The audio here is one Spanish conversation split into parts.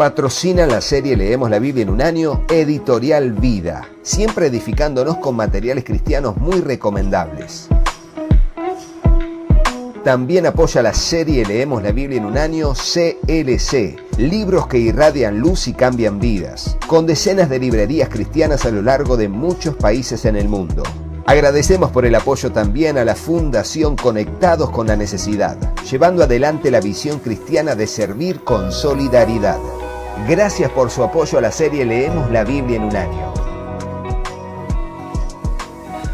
Patrocina la serie Leemos la Biblia en un año, Editorial Vida, siempre edificándonos con materiales cristianos muy recomendables. También apoya la serie Leemos la Biblia en un año, CLC, libros que irradian luz y cambian vidas, con decenas de librerías cristianas a lo largo de muchos países en el mundo. Agradecemos por el apoyo también a la Fundación Conectados con la Necesidad, llevando adelante la visión cristiana de servir con solidaridad. Gracias por su apoyo a la serie Leemos la Biblia en un año.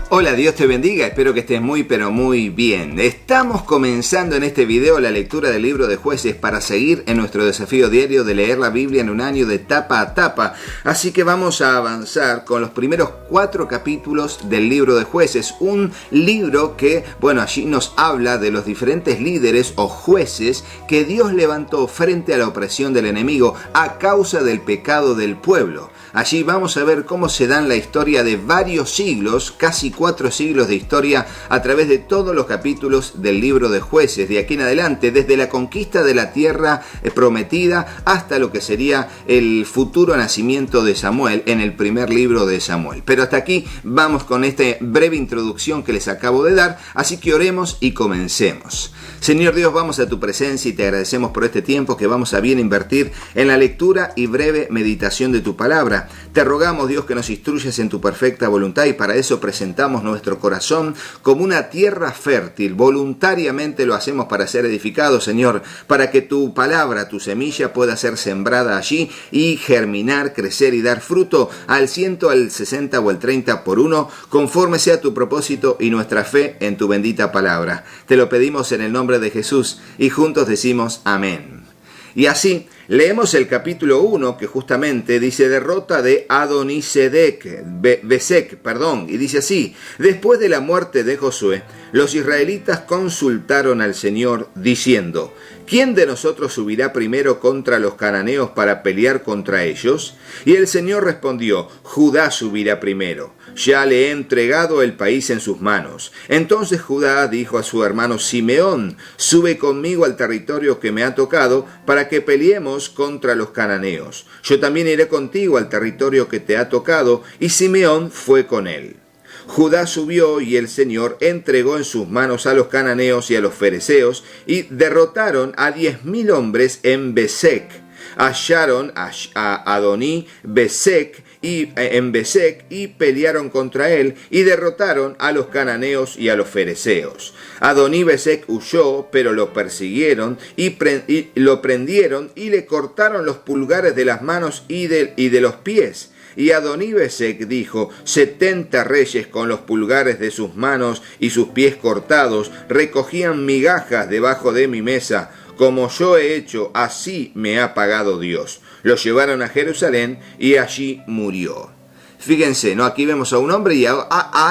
Hola, Dios te bendiga, espero que estés muy pero muy bien. Estamos comenzando en este video la lectura del libro de Jueces para seguir en nuestro desafío diario de leer la Biblia en un año de tapa a tapa. Así que vamos a avanzar con los primeros 4 capítulos del libro de Jueces. Un libro que, allí nos habla de los diferentes líderes o jueces que Dios levantó frente a la opresión del enemigo a causa del pecado del pueblo. Allí vamos a ver cómo se dan la historia de varios siglos, casi 4 siglos de historia a través de todos los capítulos del libro de Jueces. De aquí en adelante, desde la conquista de la tierra prometida hasta lo que sería el futuro nacimiento de Samuel en el primer libro de Samuel. Pero hasta aquí vamos con esta breve introducción que les acabo de dar, así que oremos y comencemos. Señor Dios, vamos a tu presencia y te agradecemos por este tiempo que vamos a bien invertir en la lectura y breve meditación de tu palabra. Te rogamos, Dios, que nos instruyas en tu perfecta voluntad y para eso presentamos nuestro corazón como una tierra fértil. Voluntariamente lo hacemos para ser edificados, Señor, para que tu palabra, tu semilla pueda ser sembrada allí y germinar, crecer y dar fruto al 100, al 60 o al 30 por uno, conforme sea tu propósito y nuestra fe en tu bendita palabra. Te lo pedimos en el nombre de Jesús y juntos decimos amén. Y así leemos el capítulo 1 que justamente dice derrota de Adonisedec, y dice así: después de la muerte de Josué, los israelitas consultaron al Señor diciendo: ¿quién de nosotros subirá primero contra los cananeos para pelear contra ellos? Y el Señor respondió: Judá subirá primero. Ya le he entregado el país en sus manos. Entonces Judá dijo a su hermano Simeón: sube conmigo al territorio que me ha tocado para que peleemos contra los cananeos. Yo también iré contigo al territorio que te ha tocado. Y Simeón fue con él. Judá subió y el Señor entregó en sus manos a los cananeos y a los fereceos y derrotaron a 10.000 hombres en Besec. Hallaron a Adoní en Besec y pelearon contra él y derrotaron a los cananeos y a los fereceos. Adoní Besec huyó, pero lo persiguieron y lo prendieron y le cortaron los pulgares de las manos y de los pies. Y Adoní Besec dijo: 70 reyes con los pulgares de sus manos y sus pies cortados recogían migajas debajo de mi mesa. Como yo he hecho, así me ha pagado Dios. Lo llevaron a Jerusalén y allí murió. Fíjense, ¿no? Aquí vemos a un hombre y a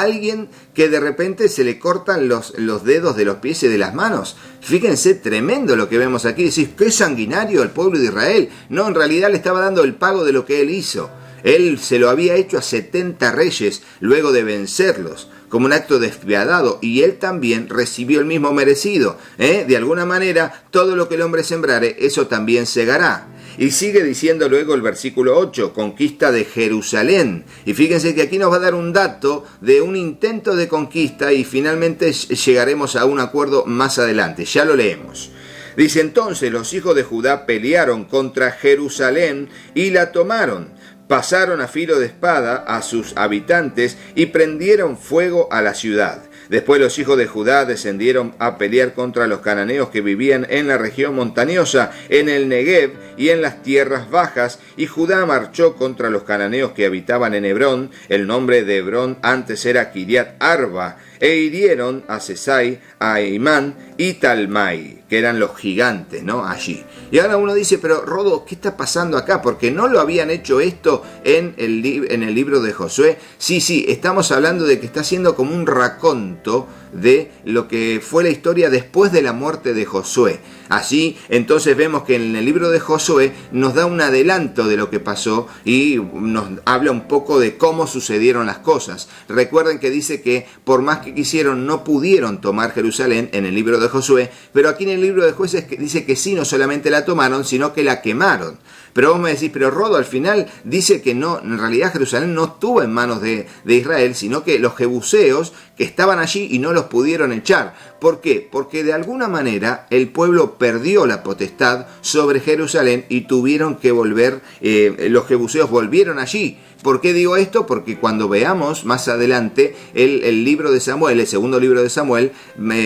alguien que de repente se le cortan los dedos de los pies y de las manos. Fíjense, tremendo lo que vemos aquí. Decís, qué sanguinario el pueblo de Israel. No, en realidad le estaba dando el pago de lo que él hizo. Él se lo había hecho a 70 reyes luego de vencerlos, como un acto despiadado, y él también recibió el mismo merecido. De alguna manera, todo lo que el hombre sembrare, eso también segará. Y sigue diciendo luego el versículo 8, conquista de Jerusalén. Y fíjense que aquí nos va a dar un dato de un intento de conquista y finalmente llegaremos a un acuerdo más adelante. Ya lo leemos. Dice: entonces los hijos de Judá pelearon contra Jerusalén y la tomaron. Pasaron a filo de espada a sus habitantes y prendieron fuego a la ciudad. Después los hijos de Judá descendieron a pelear contra los cananeos que vivían en la región montañosa, en el Negev y en las tierras bajas, y Judá marchó contra los cananeos que habitaban en Hebrón. El nombre de Hebrón antes era Kiriat Arba, e hirieron a Sesai, a Imán y Talmai, que eran los gigantes, ¿no? Allí. Y ahora uno dice, pero Rodo, ¿qué está pasando acá? Porque no lo habían hecho esto en el libro de Josué. Sí, estamos hablando de que está haciendo como un raconto de lo que fue la historia después de la muerte de Josué. Así, entonces vemos que en el libro de Josué nos da un adelanto de lo que pasó y nos habla un poco de cómo sucedieron las cosas. Recuerden que dice que por más que quisieron no pudieron tomar Jerusalén en el libro de Josué, pero aquí en el libro de Jueces dice que sí, no solamente la tomaron, sino que la quemaron. Pero vos me decís, pero Rodo al final dice que no, en realidad Jerusalén no estuvo en manos de Israel, sino que los jebuseos que estaban allí y no los pudieron echar. ¿Por qué? Porque de alguna manera el pueblo perdió la potestad sobre Jerusalén y tuvieron que volver, los jebuseos volvieron allí. ¿Por qué digo esto? Porque cuando veamos más adelante el libro de Samuel, el segundo libro de Samuel,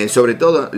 sobre todo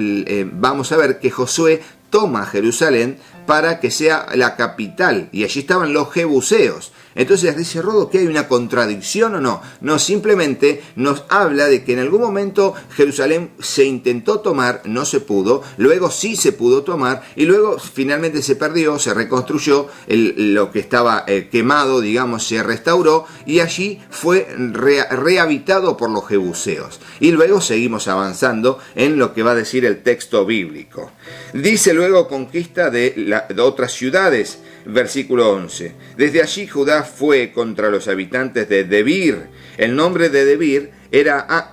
vamos a ver que Josué toma Jerusalén para que sea la capital, y allí estaban los jebuseos. Entonces dice Rodo que hay una contradicción o no. No, simplemente nos habla de que en algún momento Jerusalén se intentó tomar, no se pudo, luego sí se pudo tomar y luego finalmente se perdió, se reconstruyó, lo que estaba quemado, digamos, se restauró y allí fue rehabitado por los jebuseos. Y luego seguimos avanzando en lo que va a decir el texto bíblico. Dice luego conquista de otras ciudades. Versículo 11. Desde allí Judá fue contra los habitantes de Debir. El nombre de Debir era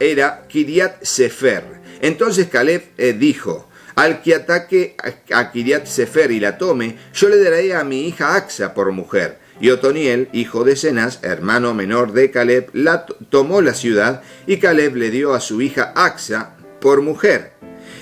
Kiriat Sefer. Entonces Caleb dijo: al que ataque a Kiriat Sefer y la tome, yo le daré a mi hija Axa por mujer. Y Otoniel, hijo de Cenaz, hermano menor de Caleb, tomó la ciudad, y Caleb le dio a su hija Axa por mujer.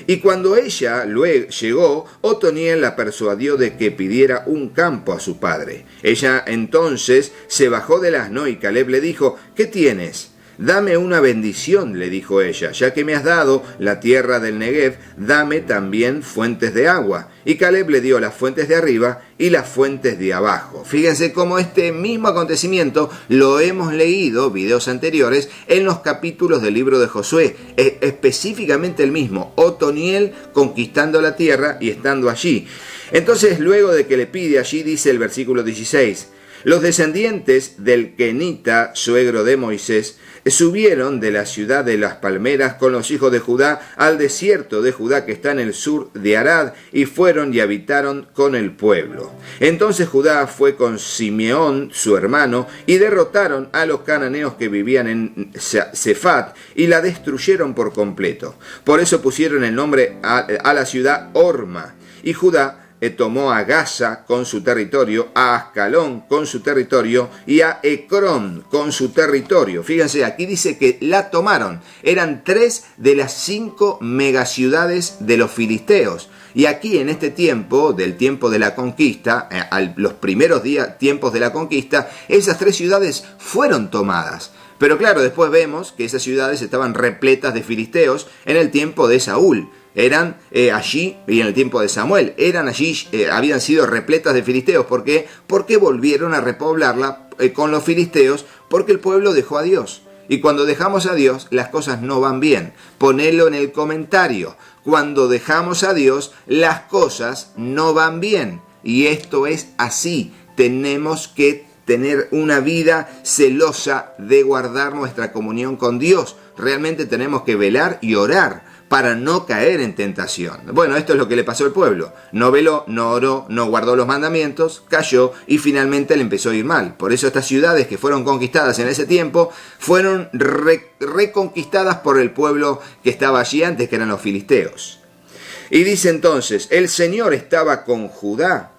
Y cuando ella luego llegó, Otoniel la persuadió de que pidiera un campo a su padre. Ella entonces se bajó del asno y Caleb le dijo: ¿qué tienes? Dame una bendición, le dijo ella, ya que me has dado la tierra del Negev, dame también fuentes de agua. Y Caleb le dio las fuentes de arriba y las fuentes de abajo. Fíjense cómo este mismo acontecimiento lo hemos leído, videos anteriores, en los capítulos del libro de Josué. Específicamente el mismo, Otoniel conquistando la tierra y estando allí. Entonces, luego de que le pide allí, dice el versículo 16, los descendientes del Kenita, suegro de Moisés, subieron de la ciudad de las palmeras con los hijos de Judá al desierto de Judá que está en el sur de Arad, y fueron y habitaron con el pueblo. Entonces Judá fue con Simeón, su hermano, y derrotaron a los cananeos que vivían en Sefat y la destruyeron por completo. Por eso pusieron el nombre a la ciudad Orma. Y Judá tomó a Gaza con su territorio, a Ascalón con su territorio y a Ecrón con su territorio. Fíjense, aquí dice que la tomaron. Eran 3 de las 5 megaciudades de los filisteos. Y aquí en este tiempo, del tiempo de la conquista, los primeros tiempos de la conquista, esas 3 ciudades fueron tomadas. Pero claro, después vemos que esas ciudades estaban repletas de filisteos en el tiempo de Saúl. Eran allí, y en el tiempo de Samuel, habían sido repletas de filisteos. ¿Por qué? Porque volvieron a repoblarla con los filisteos, porque el pueblo dejó a Dios. Y cuando dejamos a Dios, las cosas no van bien. Ponelo en el comentario. Cuando dejamos a Dios, las cosas no van bien. Y esto es así. Tenemos que tener una vida celosa de guardar nuestra comunión con Dios. Realmente tenemos que velar y orar para no caer en tentación. Bueno, esto es lo que le pasó al pueblo. No veló, no oró, no guardó los mandamientos, cayó y finalmente le empezó a ir mal. Por eso estas ciudades que fueron conquistadas en ese tiempo fueron reconquistadas por el pueblo que estaba allí antes, que eran los filisteos. Y dice entonces, el Señor estaba con Judá.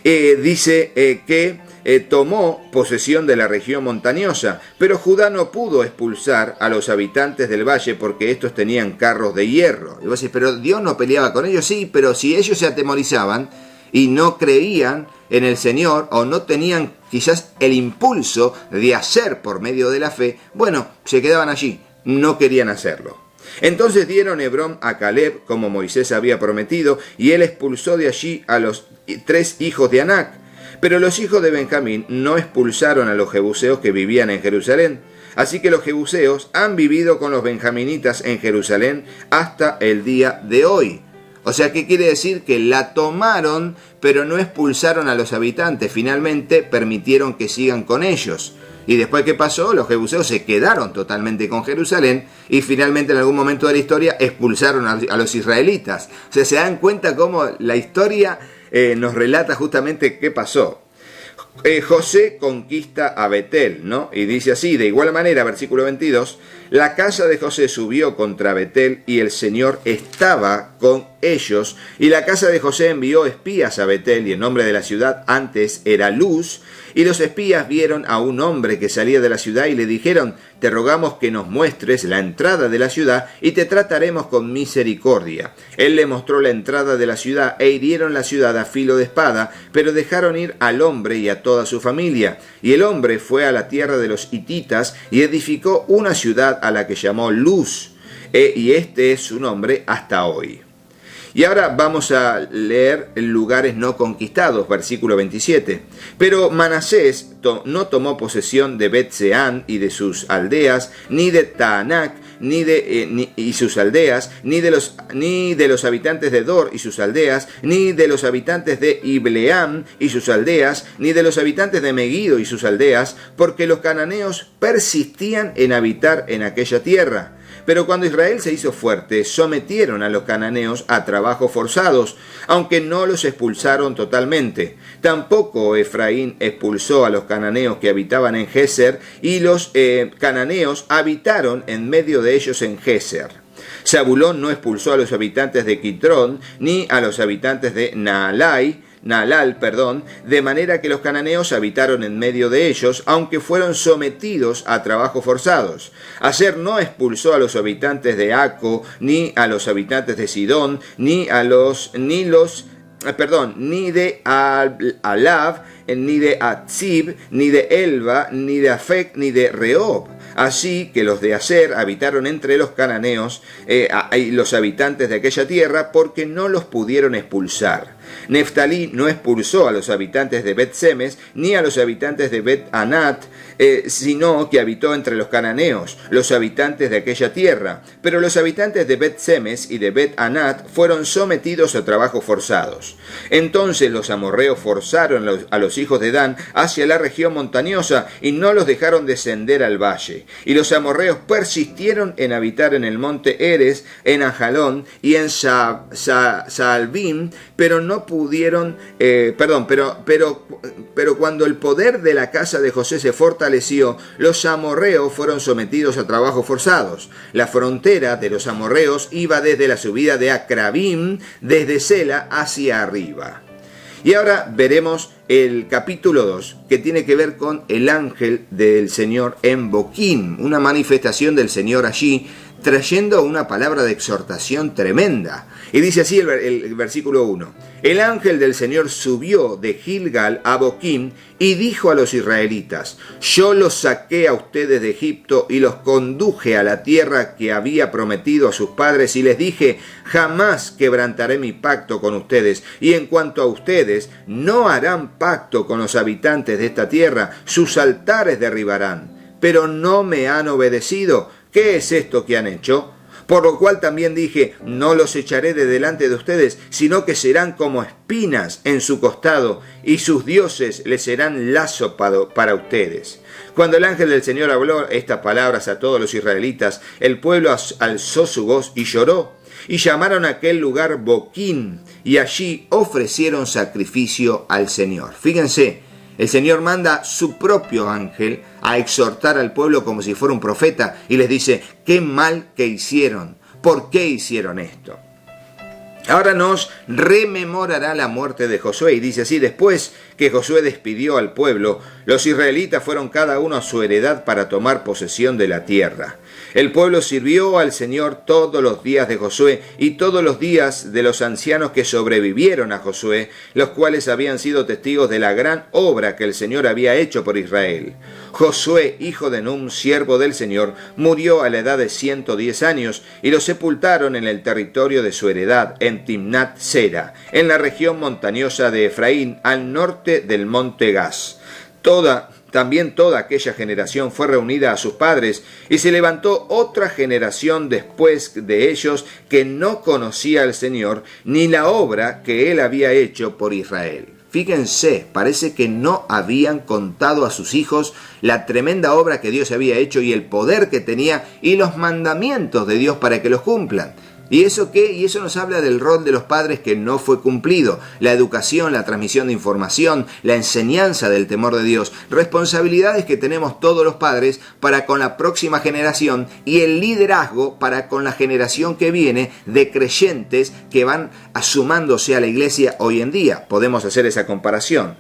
Dice que tomó posesión de la región montañosa, pero Judá no pudo expulsar a los habitantes del valle porque estos tenían carros de hierro. Y vos decís, pero Dios no peleaba con ellos. Sí, pero si ellos se atemorizaban y no creían en el Señor o no tenían quizás el impulso de hacer por medio de la fe, bueno, se quedaban allí, no querían hacerlo. Entonces dieron Hebrón a Caleb, como Moisés había prometido, y él expulsó de allí a los 3 hijos de Anac. Pero los hijos de Benjamín no expulsaron a los jebuseos que vivían en Jerusalén. Así que los jebuseos han vivido con los benjaminitas en Jerusalén hasta el día de hoy. O sea, ¿qué quiere decir? Que la tomaron, pero no expulsaron a los habitantes. Finalmente permitieron que sigan con ellos. Y después, ¿qué pasó? Los jebuseos se quedaron totalmente con Jerusalén y finalmente en algún momento de la historia expulsaron a los israelitas. O sea, se dan cuenta cómo la historia nos relata justamente qué pasó. José conquista a Betel, ¿no? Y dice así, de igual manera, versículo 22, La casa de José subió contra Betel y el Señor estaba con ellos. Y la casa de José envió espías a Betel y el nombre de la ciudad antes era Luz. Y los espías vieron a un hombre que salía de la ciudad y le dijeron: te rogamos que nos muestres la entrada de la ciudad y te trataremos con misericordia. Él le mostró la entrada de la ciudad e hirieron la ciudad a filo de espada, pero dejaron ir al hombre y a toda su familia. Y el hombre fue a la tierra de los hititas y edificó una ciudad a la que llamó Luz, y este es su nombre hasta hoy. Y ahora vamos a leer lugares no conquistados, versículo 27. Pero Manasés no tomó posesión de Bet-Seán y de sus aldeas, ni de Taanac y sus aldeas, ni de los habitantes de Dor y sus aldeas, ni de los habitantes de Ibleam y sus aldeas, ni de los habitantes de Megiddo y sus aldeas, porque los cananeos persistían en habitar en aquella tierra. Pero cuando Israel se hizo fuerte, sometieron a los cananeos a trabajos forzados, aunque no los expulsaron totalmente. Tampoco Efraín expulsó a los cananeos que habitaban en Geser, y los cananeos habitaron en medio de ellos en Geser. Zabulón no expulsó a los habitantes de Quitrón, ni a los habitantes de Naalal, de manera que los cananeos habitaron en medio de ellos, aunque fueron sometidos a trabajos forzados. Aser no expulsó a los habitantes de Aco, ni a los habitantes de Sidón, ni de Alab, ni de Atzib, ni de Elba, ni de Afec, ni de Rehob. Así que los de Aser habitaron entre los cananeos y los habitantes de aquella tierra, porque no los pudieron expulsar. Neftalí no expulsó a los habitantes de Bet-Semes ni a los habitantes de Bet-Anat, sino que habitó entre los cananeos, los habitantes de aquella tierra. Pero los habitantes de Bet-Semes y de Bet-Anat fueron sometidos a trabajos forzados. Entonces los amorreos forzaron a los hijos de Dan hacia la región montañosa y no los dejaron descender al valle. Y los amorreos persistieron en habitar en el monte Eres, en Ajalón y en Saalbim, pero no pudieron, pero cuando el poder de la casa de José se fortaleció, los amorreos fueron sometidos a trabajos forzados. La frontera de los amorreos iba desde la subida de Acrabim, desde Sela hacia arriba. Y ahora veremos el capítulo 2, que tiene que ver con el ángel del Señor en Boquín, una manifestación del Señor allí, trayendo una palabra de exhortación tremenda. Y dice así el versículo 1. El ángel del Señor subió de Gilgal a Boquín y dijo a los israelitas: yo los saqué a ustedes de Egipto y los conduje a la tierra que había prometido a sus padres, y les dije: jamás quebrantaré mi pacto con ustedes, y en cuanto a ustedes, no harán pacto con los habitantes de esta tierra, sus altares derribarán. Pero no me han obedecido. ¿Qué es esto que han hecho? Por lo cual también dije: no los echaré de delante de ustedes, sino que serán como espinas en su costado, y sus dioses les serán lazo para ustedes. Cuando el ángel del Señor habló estas palabras a todos los israelitas, el pueblo alzó su voz y lloró, y llamaron a aquel lugar Boquín, y allí ofrecieron sacrificio al Señor. Fíjense, el Señor manda su propio ángel a exhortar al pueblo como si fuera un profeta y les dice: qué mal que hicieron, ¿por qué hicieron esto? Ahora nos rememorará la muerte de Josué y dice así: después que Josué despidió al pueblo, los israelitas fueron cada uno a su heredad para tomar posesión de la tierra. El pueblo sirvió al Señor todos los días de Josué y todos los días de los ancianos que sobrevivieron a Josué, los cuales habían sido testigos de la gran obra que el Señor había hecho por Israel. Josué, hijo de Num, siervo del Señor, murió a la edad de 110 años y lo sepultaron en el territorio de su heredad, en Timnat Sera, en la región montañosa de Efraín, al norte del monte Gaz. También toda aquella generación fue reunida a sus padres, y se levantó otra generación después de ellos que no conocía al Señor, ni la obra que él había hecho por Israel. Fíjense, parece que no habían contado a sus hijos la tremenda obra que Dios había hecho y el poder que tenía y los mandamientos de Dios para que los cumplan. ¿Y eso qué? Y eso nos habla del rol de los padres que no fue cumplido. La educación, la transmisión de información, la enseñanza del temor de Dios. Responsabilidades que tenemos todos los padres para con la próxima generación y el liderazgo para con la generación que viene de creyentes que van sumándose a la iglesia hoy en día. Podemos hacer esa comparación.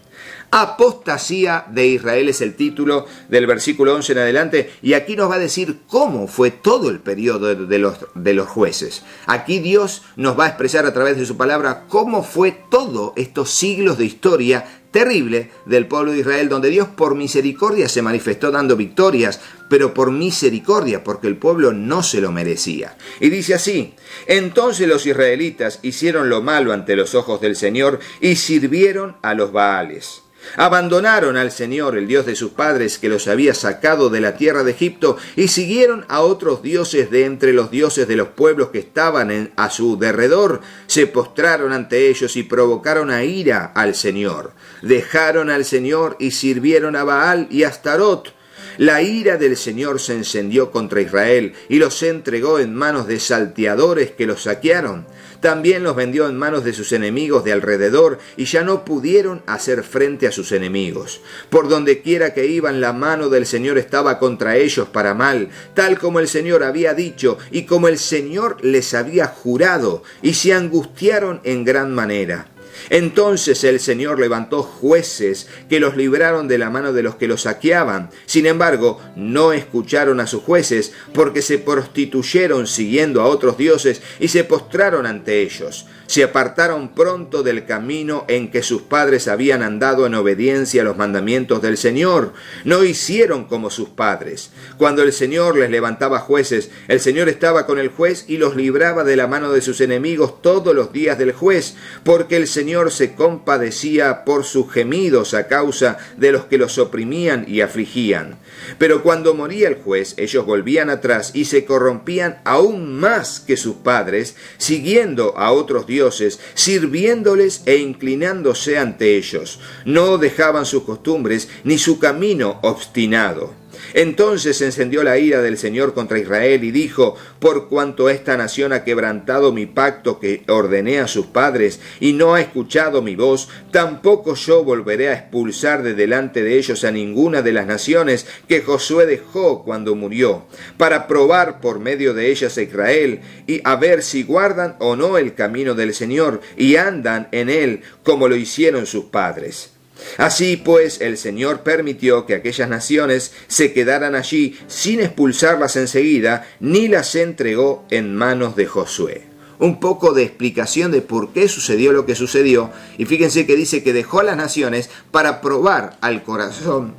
Apostasía de Israel es el título del versículo 11 en adelante, y aquí nos va a decir cómo fue todo el periodo de los jueces. Aquí Dios nos va a expresar a través de su palabra cómo fue todos estos siglos de historia terrible del pueblo de Israel, donde Dios por misericordia se manifestó dando victorias, pero por misericordia, porque el pueblo no se lo merecía. Y dice así: entonces los israelitas hicieron lo malo ante los ojos del Señor y sirvieron a los Baales. Abandonaron al Señor, el Dios de sus padres, que los había sacado de la tierra de Egipto, y siguieron a otros dioses de entre los dioses de los pueblos que estaban a su derredor. Se postraron ante ellos y provocaron a ira al Señor. Dejaron al Señor y sirvieron a Baal y a Astarot. La ira del Señor se encendió contra Israel y los entregó en manos de salteadores que los saquearon. También los vendió en manos de sus enemigos de alrededor, y ya no pudieron hacer frente a sus enemigos. Por donde quiera que iban, la mano del Señor estaba contra ellos para mal, tal como el Señor había dicho y como el Señor les había jurado, y se angustiaron en gran manera. Entonces el Señor levantó jueces que los libraron de la mano de los que los saqueaban. Sin embargo, no escucharon a sus jueces, porque se prostituyeron siguiendo a otros dioses y se postraron ante ellos. Se apartaron pronto del camino en que sus padres habían andado en obediencia a los mandamientos del Señor. No hicieron como sus padres. Cuando el Señor les levantaba jueces, el Señor estaba con el juez y los libraba de la mano de sus enemigos todos los días del juez, porque el Señor se compadecía por sus gemidos a causa de los que los oprimían y afligían. Pero cuando moría el juez, ellos volvían atrás y se corrompían aún más que sus padres, siguiendo a otros dioses, sirviéndoles e inclinándose ante ellos. No dejaban sus costumbres ni su camino obstinado. Entonces se encendió la ira del Señor contra Israel y dijo: por cuanto esta nación ha quebrantado mi pacto que ordené a sus padres y no ha escuchado mi voz, tampoco yo volveré a expulsar de delante de ellos a ninguna de las naciones que Josué dejó cuando murió, para probar por medio de ellas a Israel y a ver si guardan o no el camino del Señor y andan en él como lo hicieron sus padres. Así pues, el Señor permitió que aquellas naciones se quedaran allí sin expulsarlas enseguida, ni las entregó en manos de Josué. Un poco de explicación de por qué sucedió lo que sucedió, y fíjense que dice que dejó a las naciones para probar al corazón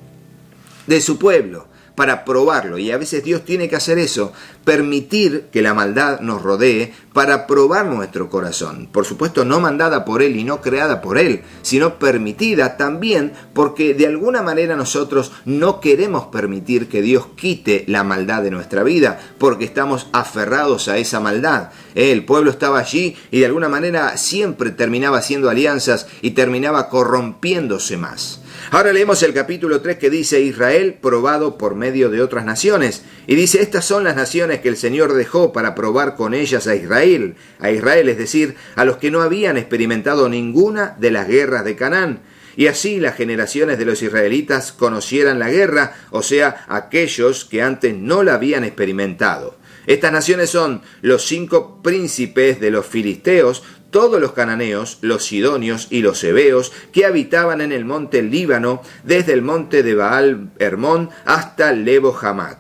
de su pueblo, para probarlo. Y a veces Dios tiene que hacer eso, permitir que la maldad nos rodee para probar nuestro corazón. Por supuesto, no mandada por Él y no creada por Él, sino permitida también porque de alguna manera nosotros no queremos permitir que Dios quite la maldad de nuestra vida, porque estamos aferrados a esa maldad. El pueblo estaba allí y de alguna manera siempre terminaba haciendo alianzas y terminaba corrompiéndose más. Ahora leemos el capítulo 3 que dice: Israel probado por medio de otras naciones. Y dice: estas son las naciones que el Señor dejó para probar con ellas a Israel, es decir, a los que no habían experimentado ninguna de las guerras de Canaán. Y así las generaciones de los israelitas conocieran la guerra, o sea, aquellos que antes no la habían experimentado. Estas naciones son los 5 príncipes de los filisteos, todos los cananeos, los sidonios y los heveos que habitaban en el monte Líbano, desde el monte de Baal Hermón hasta Lebo Hamat.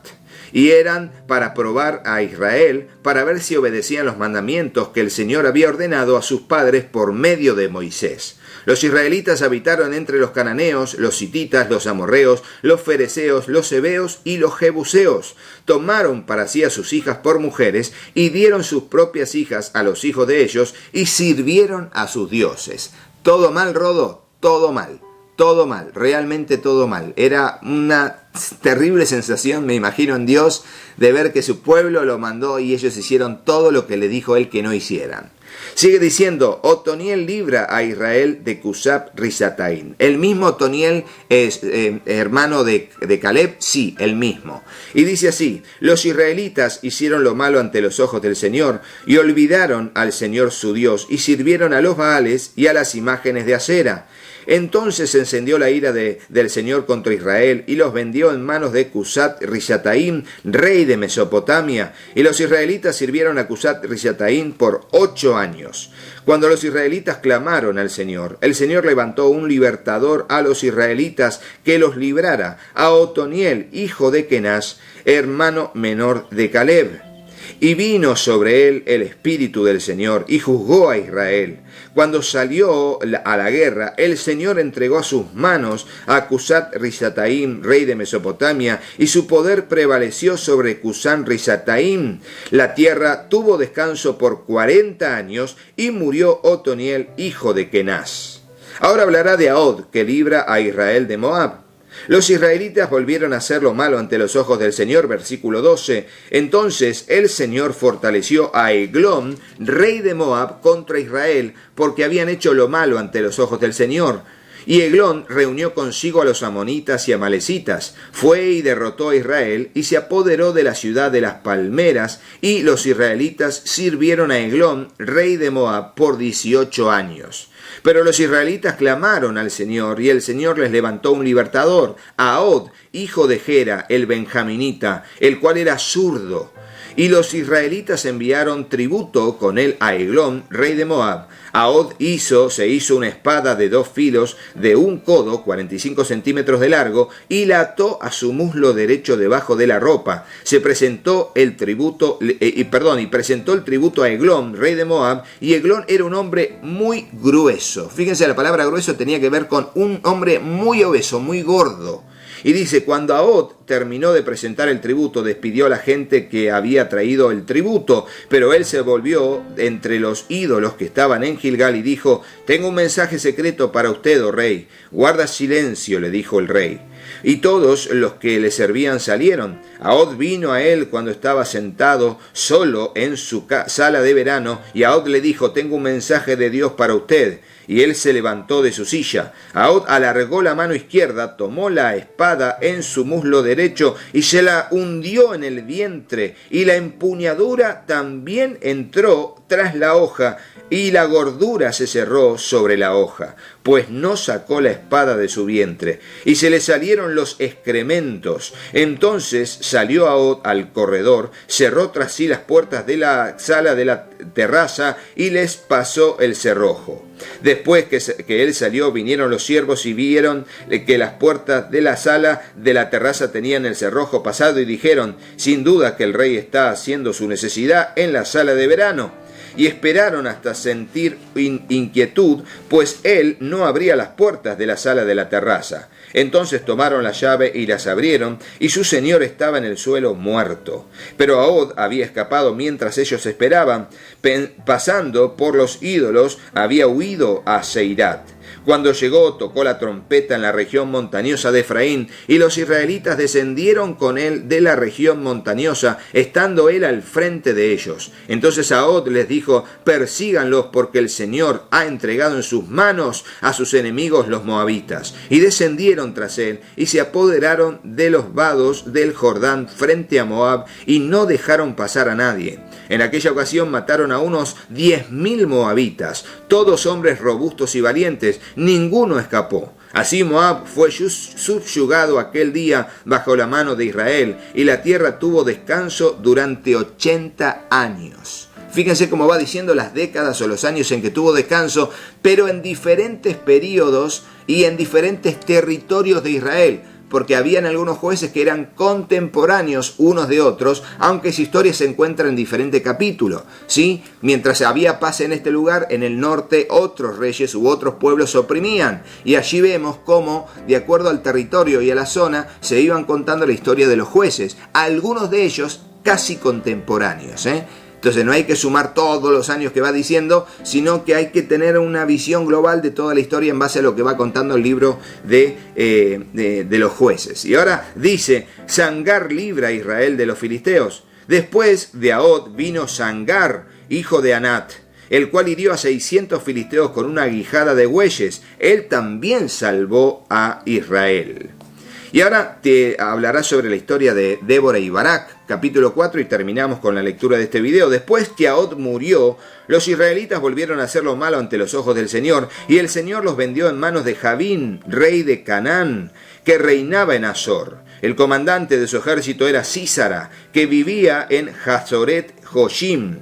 Y eran para probar a Israel, para ver si obedecían los mandamientos que el Señor había ordenado a sus padres por medio de Moisés. Los israelitas habitaron entre los cananeos, los hititas, los amorreos, los fereceos, los heveos y los jebuseos. Tomaron para sí a sus hijas por mujeres y dieron sus propias hijas a los hijos de ellos y sirvieron a sus dioses. ¿Todo mal, Rodo? Todo mal. Todo mal, realmente todo mal. Era una terrible sensación, me imagino, en Dios, de ver que su pueblo lo mandó y ellos hicieron todo lo que le dijo Él que no hicieran. Sigue diciendo, Otoniel libra a Israel de Cusab Risataim. ¿El mismo Otoniel es hermano de Caleb? Sí, el mismo. Y dice así, los israelitas hicieron lo malo ante los ojos del Señor y olvidaron al Señor su Dios y sirvieron a los Baales y a las imágenes de acera. Entonces se encendió la ira del Señor contra Israel y los vendió en manos de Cusat Risataim, rey de Mesopotamia, y los israelitas sirvieron a Cusat Risataim por 8 años. Cuando los israelitas clamaron al Señor, el Señor levantó un libertador a los israelitas que los librara, a Otoniel, hijo de Kenaz, hermano menor de Caleb. Y vino sobre él el Espíritu del Señor, y juzgó a Israel. Cuando salió a la guerra, el Señor entregó a sus manos a Cusat Risataim, rey de Mesopotamia, y su poder prevaleció sobre Cusán Risataim. La tierra tuvo descanso por 40 años, y murió Otoniel, hijo de Kenaz. Ahora hablará de Ahod, que libra a Israel de Moab. Los israelitas volvieron a hacer lo malo ante los ojos del Señor, versículo 12. Entonces el Señor fortaleció a Eglón, rey de Moab, contra Israel, porque habían hecho lo malo ante los ojos del Señor. Y Eglón reunió consigo a los amonitas y amalecitas, fue y derrotó a Israel, y se apoderó de la ciudad de las palmeras, y los israelitas sirvieron a Eglón, rey de Moab, por 18 años. Pero los israelitas clamaron al Señor, y el Señor les levantó un libertador, a Ahod, hijo de Gera, el benjaminita, el cual era zurdo. Y los israelitas enviaron tributo con él a Eglón, rey de Moab. Ahod se hizo una espada de 2 filos de 1 codo, 45 centímetros de largo, y la ató a su muslo derecho debajo de la ropa. Presentó el tributo a Eglón, rey de Moab, y Eglón era un hombre muy grueso. Fíjense, la palabra grueso tenía que ver con un hombre muy obeso, muy gordo. Y dice, cuando Ahod terminó de presentar el tributo, despidió a la gente que había traído el tributo, pero él se volvió entre los ídolos que estaban en Gilgal y dijo, tengo un mensaje secreto para usted, oh rey. Guarda silencio, le dijo el rey. Y todos los que le servían salieron. Ahod vino a él cuando estaba sentado solo en su sala de verano, y Ahod le dijo, tengo un mensaje de Dios para usted. Y él se levantó de su silla. Ahod alargó la mano izquierda, tomó la espada en su muslo derecho y se la hundió en el vientre, y la empuñadura también entró tras la hoja, y la gordura se cerró sobre la hoja, pues no sacó la espada de su vientre, y se le salieron los excrementos. Entonces salió Ahod al corredor, cerró tras sí las puertas de la sala de la terraza y les pasó el cerrojo. Después que él salió, vinieron los siervos y vieron que las puertas de la sala de la terraza tenían el cerrojo pasado y dijeron, sin duda que el rey está haciendo su necesidad en la sala de verano. Y esperaron hasta sentir inquietud, pues él no abría las puertas de la sala de la terraza. Entonces tomaron la llave y las abrieron, y su señor estaba en el suelo muerto. Pero Ahod había escapado mientras ellos esperaban. Pasando por los ídolos, había huido a Seirat. Cuando llegó, tocó la trompeta en la región montañosa de Efraín, y los israelitas descendieron con él de la región montañosa, estando él al frente de ellos. Entonces Ahod les dijo, persíganlos, porque el Señor ha entregado en sus manos a sus enemigos los moabitas. Y descendieron tras él, y se apoderaron de los vados del Jordán frente a Moab, y no dejaron pasar a nadie. En aquella ocasión mataron a unos 10.000 moabitas, todos hombres robustos y valientes, ninguno escapó. Así Moab fue subyugado aquel día bajo la mano de Israel, y la tierra tuvo descanso durante 80 años. Fíjense cómo va diciendo las décadas o los años en que tuvo descanso, pero en diferentes periodos y en diferentes territorios de Israel, porque habían algunos jueces que eran contemporáneos unos de otros, aunque su historia se encuentra en diferente capítulo, ¿sí? Mientras había paz en este lugar, en el norte otros reyes u otros pueblos oprimían, y allí vemos cómo, de acuerdo al territorio y a la zona, se iban contando la historia de los jueces, algunos de ellos casi contemporáneos, Entonces no hay que sumar todos los años que va diciendo, sino que hay que tener una visión global de toda la historia en base a lo que va contando el libro de los jueces. Y ahora dice, Sangar libra a Israel de los filisteos. Después de Ahod vino Sangar, hijo de Anat. el cual hirió a 600 filisteos con una aguijada de bueyes. Él también salvó a Israel. Y ahora te hablará sobre la historia de Débora y Barak, capítulo 4, y terminamos con la lectura de este video. Después que Ahod murió, los israelitas volvieron a hacer lo malo ante los ojos del Señor, y el Señor los vendió en manos de Jabín, rey de Canaán, que reinaba en Azor. El comandante de su ejército era Sísara, que vivía en Hazoret Joshim.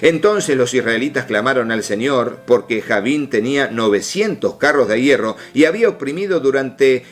Entonces los israelitas clamaron al Señor porque Jabín tenía 900 carros de hierro y había oprimido duramente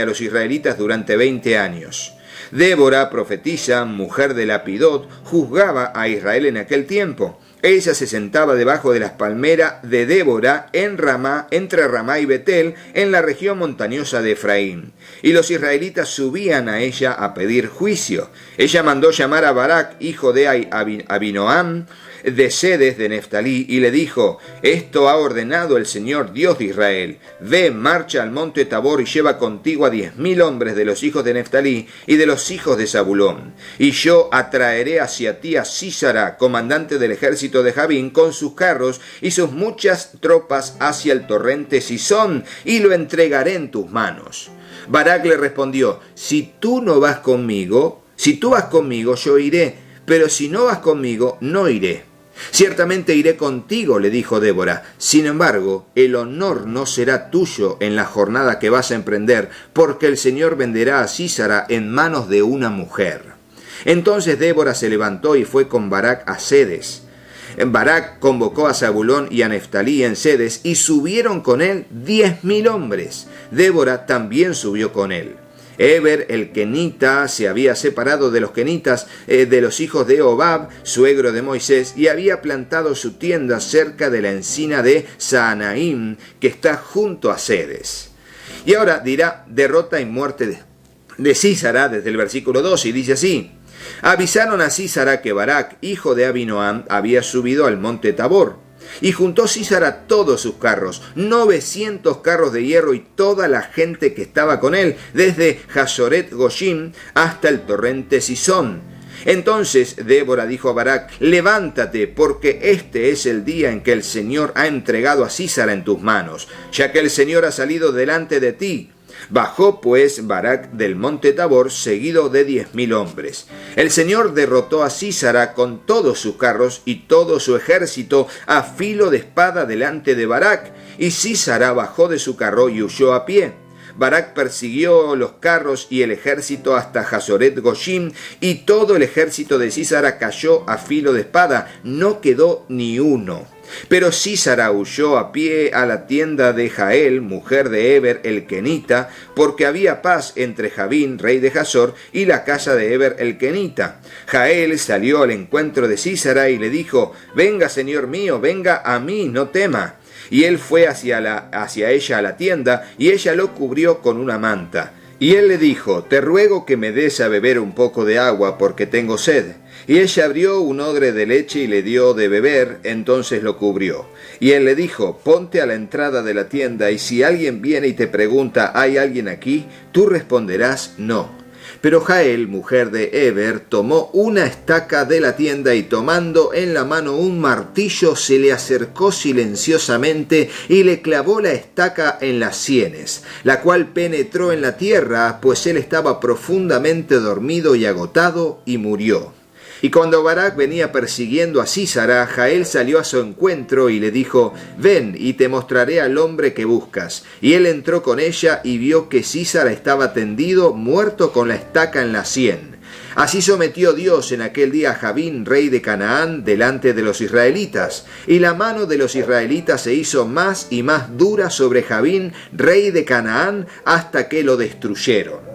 a los israelitas durante 20 años. Débora, profetisa, mujer de Lapidot, juzgaba a Israel en aquel tiempo. Ella se sentaba debajo de las palmeras de Débora en Ramá, entre Ramá y Betel, en la región montañosa de Efraín. Y los israelitas subían a ella a pedir juicio. Ella mandó llamar a Barak, hijo de Abinoam, de Sedes de Neftalí, y le dijo: esto ha ordenado el Señor Dios de Israel. Ve, marcha al monte Tabor y lleva contigo a 10.000 hombres de los hijos de Neftalí y de los hijos de Zabulón. Y yo atraeré hacia ti a Sísara, comandante del ejército de Jabín, con sus carros y sus muchas tropas hacia el torrente Sisón, y lo entregaré en tus manos. Barak le respondió: si tú vas conmigo, yo iré, pero si no vas conmigo, no iré. Ciertamente iré contigo, le dijo Débora. Sin embargo, el honor no será tuyo en la jornada que vas a emprender, porque el Señor venderá a Sísara en manos de una mujer. Entonces Débora se levantó y fue con Barak a Sedes. Barak convocó a Zabulón y a Neftalí en Sedes, y subieron con él 10.000 hombres. Débora también subió con él. Eber el kenita se había separado de los kenitas, de los hijos de Hobab, suegro de Moisés, y había plantado su tienda cerca de la encina de Saanaim, que está junto a Sedes. Y ahora dirá derrota y muerte de Sísara desde el versículo 2, y dice así: avisaron a Sísara que Barak, hijo de Abinoam, había subido al monte Tabor. Y juntó Sísara todos sus carros, 900 carros de hierro, y toda la gente que estaba con él, desde Hazoret Goshim hasta el torrente Sisón. Entonces Débora dijo a Barak: levántate, porque este es el día en que el Señor ha entregado a Sísara en tus manos, ya que el Señor ha salido delante de ti. Bajó pues Barak del monte Tabor, seguido de 10.000 hombres. El Señor derrotó a Sísara con todos sus carros y todo su ejército a filo de espada delante de Barak, y Sísara bajó de su carro y huyó a pie. Barak persiguió los carros y el ejército hasta Hazoret Goshim, y todo el ejército de Sísara cayó a filo de espada, no quedó ni uno. Pero Sísara huyó a pie a la tienda de Jael, mujer de Eber el kenita, porque había paz entre Jabín, rey de Hazor, y la casa de Eber el kenita. Jael salió al encuentro de Sísara y le dijo: venga, señor mío, venga a mí, no tema. Y él fue hacia ella a la tienda, y ella lo cubrió con una manta. Y él le dijo: te ruego que me des a beber un poco de agua, porque tengo sed. Y ella abrió un odre de leche y le dio de beber, entonces lo cubrió. Y él le dijo: ponte a la entrada de la tienda, y si alguien viene y te pregunta: ¿hay alguien aquí?, tú responderás: no. Pero Jael, mujer de Eber, tomó una estaca de la tienda, y tomando en la mano un martillo, se le acercó silenciosamente y le clavó la estaca en las sienes, la cual penetró en la tierra, pues él estaba profundamente dormido y agotado, y murió. Y cuando Barak venía persiguiendo a Sísara, Jael salió a su encuentro y le dijo: ven, y te mostraré al hombre que buscas. Y él entró con ella y vio que Sísara estaba tendido, muerto con la estaca en la sien. Así sometió Dios en aquel día a Jabín, rey de Canaán, delante de los israelitas. Y la mano de los israelitas se hizo más y más dura sobre Jabín, rey de Canaán, hasta que lo destruyeron.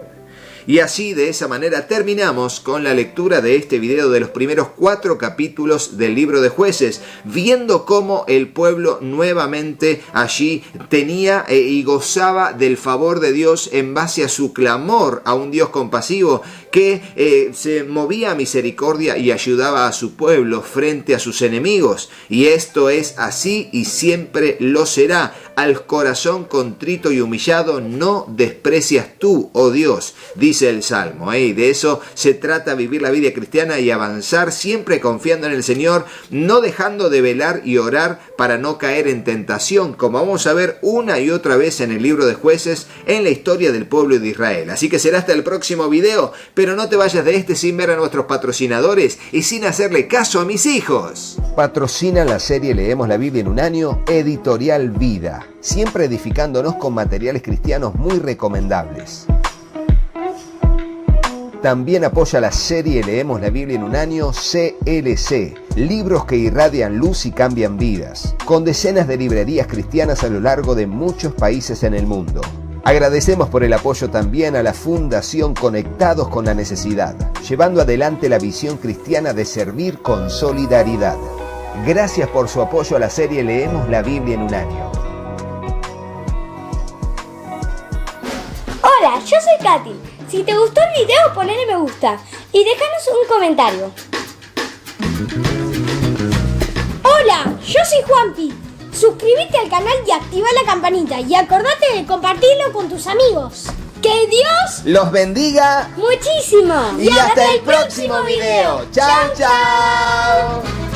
Y así, de esa manera, terminamos con la lectura de este video de los primeros 4 capítulos del libro de Jueces, viendo cómo el pueblo nuevamente allí tenía y gozaba del favor de Dios en base a su clamor a un Dios compasivo que se movía a misericordia y ayudaba a su pueblo frente a sus enemigos. Y esto es así y siempre lo será. Al corazón contrito y humillado no desprecias tú, oh Dios, dice dice el Salmo, y de eso se trata vivir la vida cristiana y avanzar siempre confiando en el Señor, no dejando de velar y orar para no caer en tentación, como vamos a ver una y otra vez en el libro de Jueces en la historia del pueblo de Israel. Así que será hasta el próximo video, pero no te vayas de este sin ver a nuestros patrocinadores y sin hacerle caso a mis hijos. Patrocina la serie Leemos la Biblia en un año, Editorial Vida, siempre edificándonos con materiales cristianos muy recomendables. También apoya la serie Leemos la Biblia en un año, CLC, libros que irradian luz y cambian vidas, con decenas de librerías cristianas a lo largo de muchos países en el mundo. Agradecemos por el apoyo también a la Fundación Conectados con la Necesidad, llevando adelante la visión cristiana de servir con solidaridad. Gracias por su apoyo a la serie Leemos la Biblia en un año. Hola, yo soy Katy. Si te gustó el video, ponle me gusta y déjanos un comentario. Hola, yo soy Juanpi. Suscríbete al canal y activa la campanita y acordate de compartirlo con tus amigos. ¡Que Dios los bendiga muchísimo! y hasta el próximo video. ¡Chao, chao!